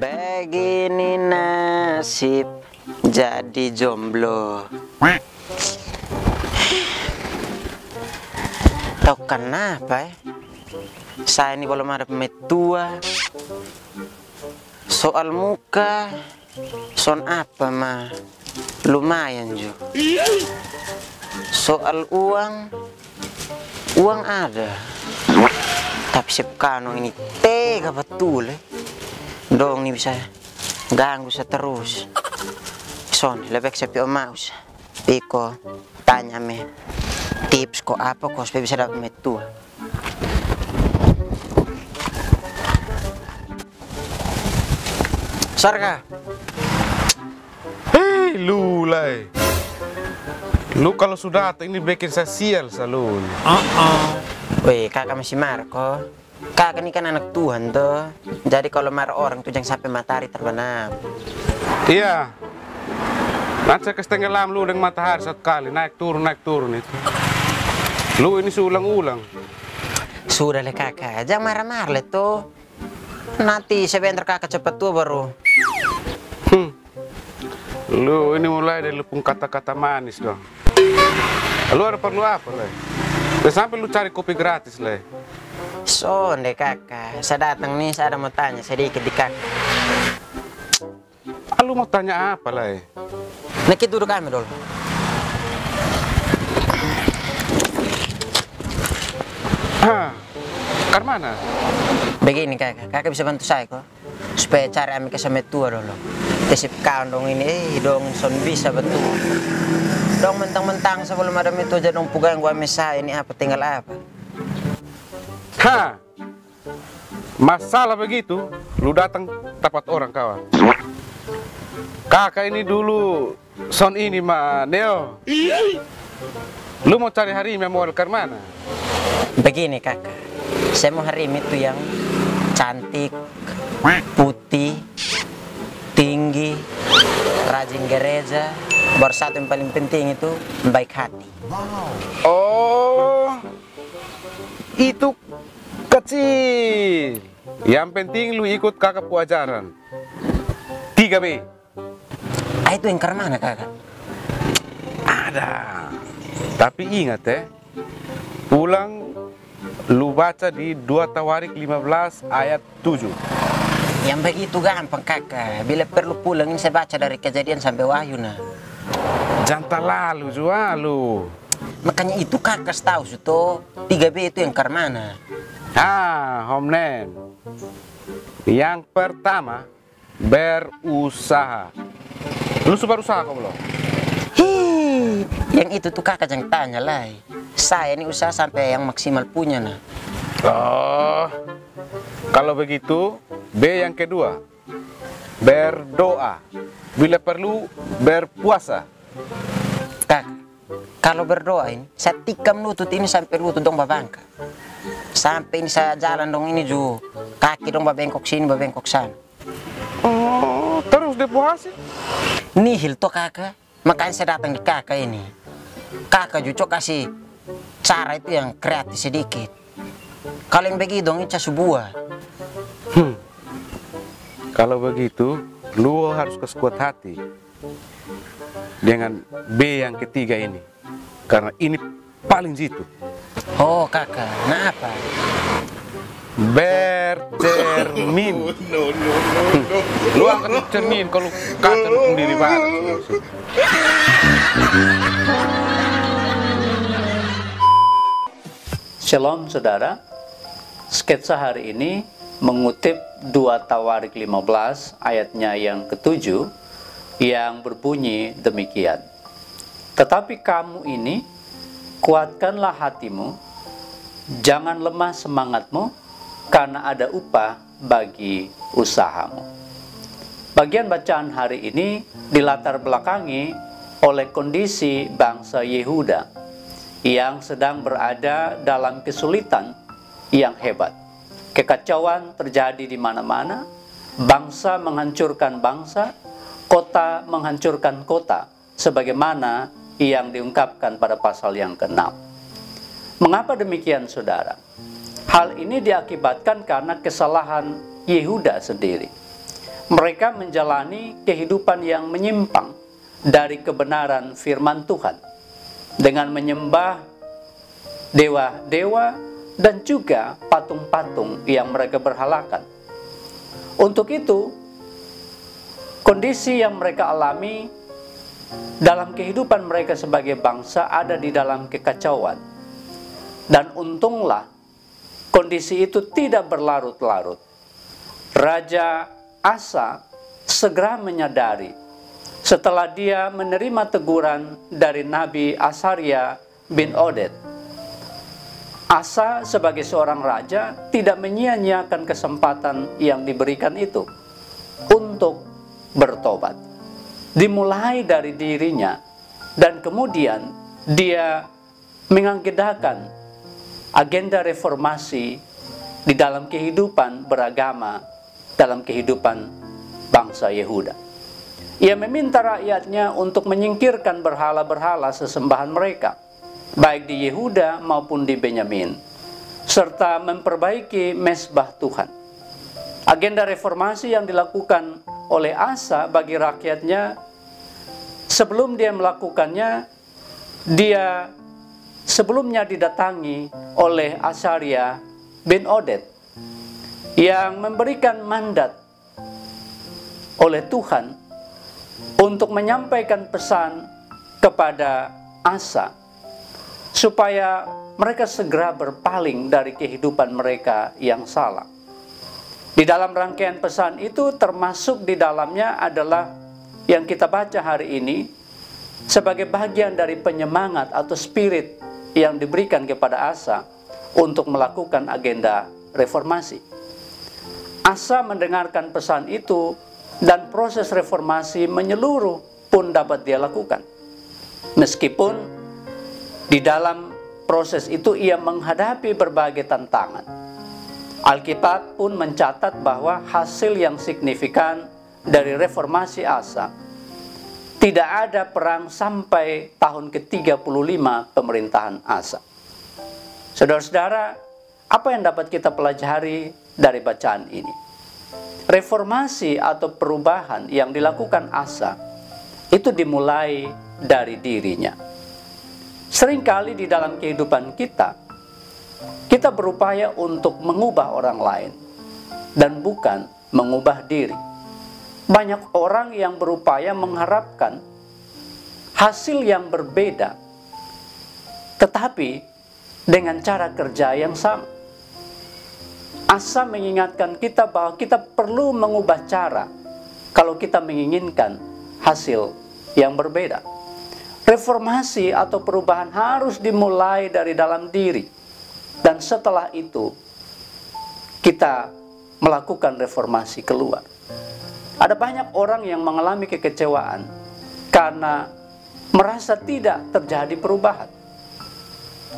Begini nasib jadi jomblo. Tahu kenapa ya? Saya ini belum ada pemetua. Soal muka, soal apa mah lumayan juga. Soal uang, uang ada. Tapi sepkano ini tega betul ya. Dong nih bisa ganggu saya terus. Son, lebih sepi maus. Iko tanya me tips kok apa kok supaya bisa dapat metua. Sarga. Hei, Lulai. Lu kalau sudah ini bikin saya sial selalu. Weh, kakak masih Marco. Kakak ini kan anak Tuhan tuh. Jadi kalau marah orang tuh jangan sampai matahari terbenam. Iya. Nanti saya kasih tenggelam lu dengan matahari satu kali. Naik turun itu. Lu ini seulang-ulang. Sudah le kakak, jangan marah-marah le tuh. Nanti sebentar kakak cepat tua baru. Lu ini mulai dari lupung kata-kata manis dong. Lu ada perlu apa le? Sampai lu cari kopi gratis le. So deh kakak, saya datang nih, saya ada mau tanya sedikit di kakak. Lu mau tanya apa le? Nakit duduk kami dulu. Karmana? Begini kakak bisa bantu saya kok. Supaya cari kami ke tua dulu. Tesip kandung ini, dong son bisa betul. Dong mentang-mentang sebelum ada metu aja dong pugang gua saya ini apa tinggal apa. Masalah begitu, lu datang tepat orang kawan. Kakak ini dulu, son ini mah Neo. Lu mau cari harimau model ke mana? Begini kakak, saya mau harimau itu yang cantik, putih, tinggi, rajin gereja, baru satu yang paling penting itu baik hati. Oh, itu kecil. Yang penting lu ikut kakak pelajaran 3B. Itu yang ke mana kakak? Ada. Tapi ingat pulang lu baca di 2 Tawarik 15 ayat 7. Yang begitu gampang kakak. Bila perlu pulang ini saya baca dari Kejadian sampai Wahyu nah. Jangan terlalu jual lu. Makanya itu kakak tahu suto 3B itu yang ke mana? Homnen. Yang pertama berusaha. Lu sudah berusaha kok belum? Yang itu tuh kakak jangan tanya lah. Saya ini usaha sampai yang maksimal punya nah. Oh, kalau begitu B yang kedua berdoa. Bila perlu berpuasa. Kak, kalau berdoa ini saya tikam lutut ini sampai lutut dong babangka. Sampai ini saya jalan dong ini ju kaki dong babengkok sini babengkok sana. Oh, terus dipuasa? Nihil toh kakak. Makanya saya datang di kakak ini. Kakak juga kasih cara itu yang kreatif sedikit. Kalau yang begitu dong ini sebuah. Kalau begitu, lu harus kesekuat hati dengan B yang ketiga ini. Karena ini paling jitu. Oh kakak, nah apa? Bercermin. Lu angkat cermin kalau kaca dukung diri banget. Shalom saudara. Sketsa hari ini mengutip 2 Tawarik 15 ayatnya yang ke-7 yang berbunyi demikian. Tetapi kamu ini kuatkanlah hatimu, jangan lemah semangatmu, karena ada upah bagi usahamu. Bagian bacaan hari ini dilatar belakangi oleh kondisi bangsa Yehuda yang sedang berada dalam kesulitan yang hebat. Kekacauan terjadi di mana-mana, bangsa menghancurkan bangsa, kota menghancurkan kota, sebagaimana yang diungkapkan pada pasal yang ke-6. Mengapa demikian saudara? Hal ini diakibatkan karena kesalahan Yehuda sendiri. Mereka menjalani kehidupan yang menyimpang dari kebenaran firman Tuhan dengan menyembah dewa-dewa dan juga patung-patung yang mereka berhalakan. Untuk itu, kondisi yang mereka alami dalam kehidupan mereka sebagai bangsa ada di dalam kekacauan. Dan untunglah kondisi itu tidak berlarut-larut. Raja Asa segera menyadari setelah dia menerima teguran dari Nabi Asaria bin Oded. Asa sebagai seorang raja tidak menyia-nyiakan kesempatan yang diberikan itu untuk bertobat. Dimulai dari dirinya dan kemudian dia mengagendakan agenda reformasi di dalam kehidupan beragama, dalam kehidupan bangsa Yehuda. Ia meminta rakyatnya untuk menyingkirkan berhala-berhala sesembahan mereka, baik di Yehuda maupun di Benyamin, serta memperbaiki mezbah Tuhan. Agenda reformasi yang dilakukan oleh Asa bagi rakyatnya, sebelum dia melakukannya, dia sebelumnya didatangi oleh Asaria bin Oded yang memberikan mandat oleh Tuhan untuk menyampaikan pesan kepada Asa supaya mereka segera berpaling dari kehidupan mereka yang salah. Di dalam rangkaian pesan itu termasuk di dalamnya adalah yang kita baca hari ini sebagai bagian dari penyemangat atau spirit yang diberikan kepada Asa untuk melakukan agenda reformasi. Asa mendengarkan pesan itu dan proses reformasi menyeluruh pun dapat dia lakukan. Meskipun di dalam proses itu ia menghadapi berbagai tantangan. Alkitab pun mencatat bahwa hasil yang signifikan dari reformasi Asa, tidak ada perang sampai tahun ke-35 pemerintahan Asa. Saudara-saudara, apa yang dapat kita pelajari dari bacaan ini? Reformasi atau perubahan yang dilakukan Asa itu dimulai dari dirinya. Seringkali di dalam kehidupan kita berupaya untuk mengubah orang lain dan bukan mengubah diri. Banyak orang yang berupaya mengharapkan hasil yang berbeda, tetapi dengan cara kerja yang sama. Asa mengingatkan kita bahwa kita perlu mengubah cara kalau kita menginginkan hasil yang berbeda. Reformasi atau perubahan harus dimulai dari dalam diri. Dan setelah itu, kita melakukan reformasi keluar. Ada banyak orang yang mengalami kekecewaan karena merasa tidak terjadi perubahan.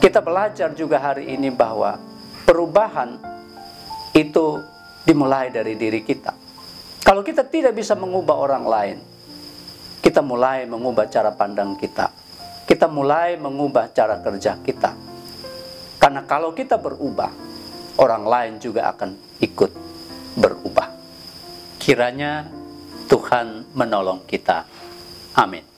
Kita belajar juga hari ini bahwa perubahan itu dimulai dari diri kita. Kalau kita tidak bisa mengubah orang lain, kita mulai mengubah cara pandang kita. Kita mulai mengubah cara kerja kita. Karena kalau kita berubah, orang lain juga akan ikut berubah. Kiranya Tuhan menolong kita. Amin.